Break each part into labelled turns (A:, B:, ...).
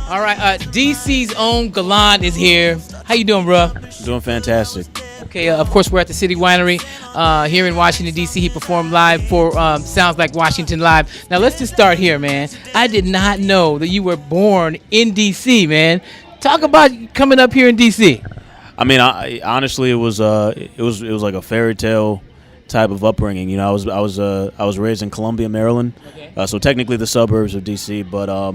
A: All right, DC's own Gallant is here. How you doing, bro?
B: Doing fantastic.
A: Okay, of course, we're at the City Winery here in Washington, D.C. He performed live for Sounds Like Washington Live. Now, let's just start here, man. I did not know that you were born in D.C., man. Talk about coming up here in D.C.
B: I mean, honestly, it was like a fairy tale type of upbringing. You know, I was raised in Columbia, Maryland,
A: Okay.
B: so technically the suburbs of D.C. But I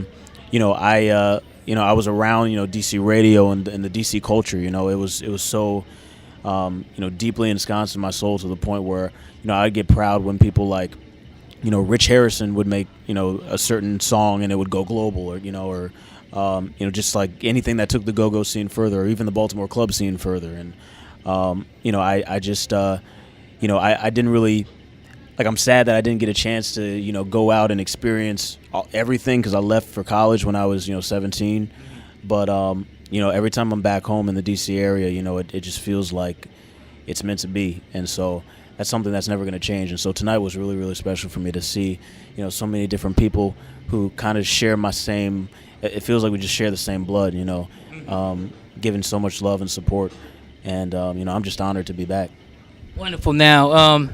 B: was around DC radio and the DC culture. You know, it was so deeply ensconced in my soul to the point where I'd get proud when people like Rich Harrison would make a certain song and it would go global, or just like anything that took the go-go scene further, or even the Baltimore club scene further. And I didn't really, like, I'm sad that I didn't get a chance to go out and experience everything because I left for college when I was 17. But every time I'm back home in the DC area, it just feels like it's meant to be. And so that's something that's never going to change. And so tonight was really, really special for me to see so many different people who kind of share my same. It feels like we just share the same blood, giving so much love and support. And I'm just honored to be back.
A: Wonderful. Now,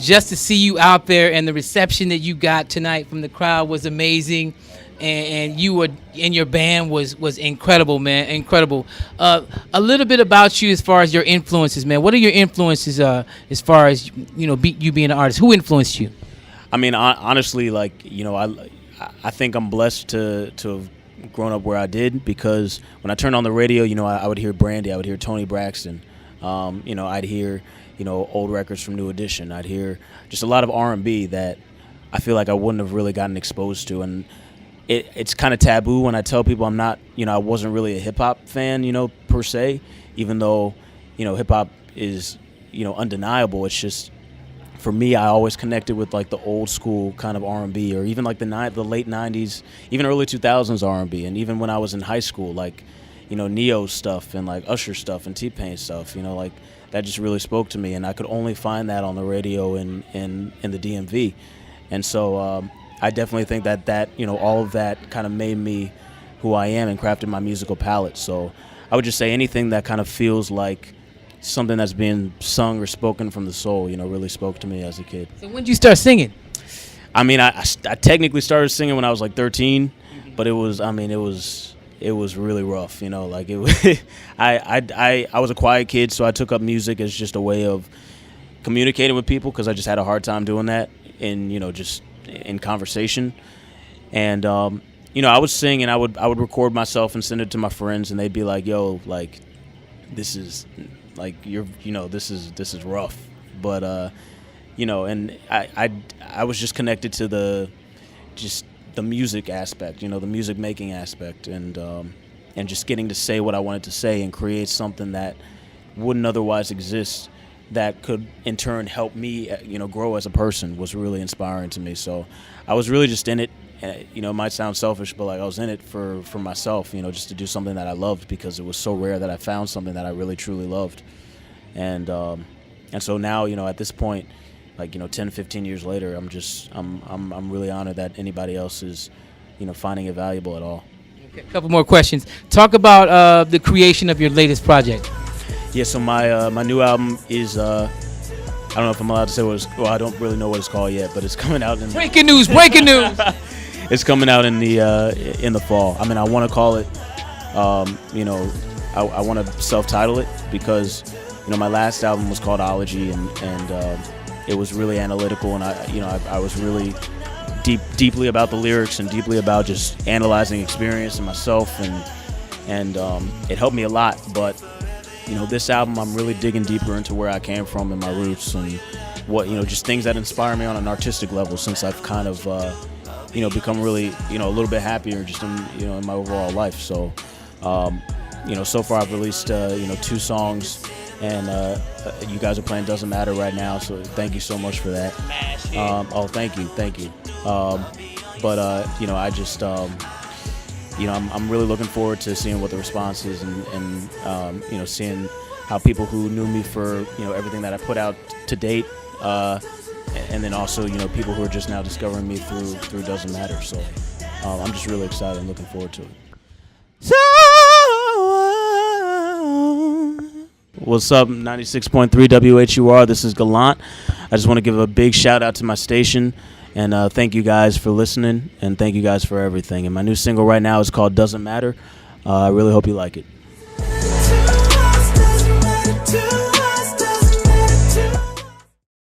A: just to see you out there and the reception that you got tonight from the crowd was amazing, and you were and your band was incredible, man, incredible. A little bit about you as far as your influences, man. What are your influences as far as you being an artist? Who influenced you?
B: I mean, honestly, I think I'm blessed to have grown up where I did, because when I turned on the radio, I would hear Brandy, I would hear Tony Braxton, I'd hear old records from New Edition. I'd hear just a lot of R&B that I feel like I wouldn't have really gotten exposed to. And it's kind of taboo when I tell people I'm not, I wasn't really a hip-hop fan, per se, even though, hip-hop is, undeniable. It's just, for me, I always connected with like the old school kind of R&B, or even like the late 90s, even early 2000s R&B. And even when I was in high school, like, Neo stuff and like Usher stuff and T-Pain stuff, like, that just really spoke to me, and I could only find that on the radio in the DMV. And so I definitely think that all of that kind of made me who I am and crafted my musical palette. So I would just say anything that kind of feels like something that's being sung or spoken from the soul, really spoke to me as a kid.
A: So when did you start singing?
B: I mean, I technically started singing when I was like 13, but it was really rough, like it was, I was a quiet kid, so I took up music as just a way of communicating with people, because I just had a hard time doing that just in conversation. And I would sing, and I would record myself and send it to my friends, and they'd be like, yo, like, this is like, this is rough. But and I was just connected to the music aspect, the music making aspect, and just getting to say what I wanted to say and create something that wouldn't otherwise exist, that could in turn help me, grow as a person, was really inspiring to me. So I was really just in it. It might sound selfish, but like, I was in it for myself, just to do something that I loved, because it was so rare that I found something that I really truly loved. And so now, at this point, like 10, 15 years later, I'm really honored that anybody else is finding it valuable at all.
A: Okay, a couple more questions. Talk about the creation of your latest project.
B: Yeah, so my new album is I don't know if I'm allowed to say I don't really know what it's called yet, but it's coming out in
A: breaking news.
B: It's coming out in the fall. I mean, I want to call it I want to self-title it, because my last album was called Ology, and it was really analytical, and I was really deeply about the lyrics and deeply about just analyzing experience and myself, and it helped me a lot. But this album, I'm really digging deeper into where I came from and my roots, and what just things that inspire me on an artistic level, since I've kind of become really a little bit happier just in my overall life. So so far I've released 2 songs. And you guys are playing Doesn't Matter right now, so thank you so much for that. Thank you. But I just I'm really looking forward to seeing what the response is, and seeing how people who knew me for everything that I put out to date, and then also people who are just now discovering me through Doesn't Matter. So I'm just really excited and looking forward to it. What's up, 96.3 WHUR? This is Gallant. I just want to give a big shout out to my station, and thank you guys for listening, and thank you guys for everything. And my new single right now is called Doesn't Matter. I really hope you like it.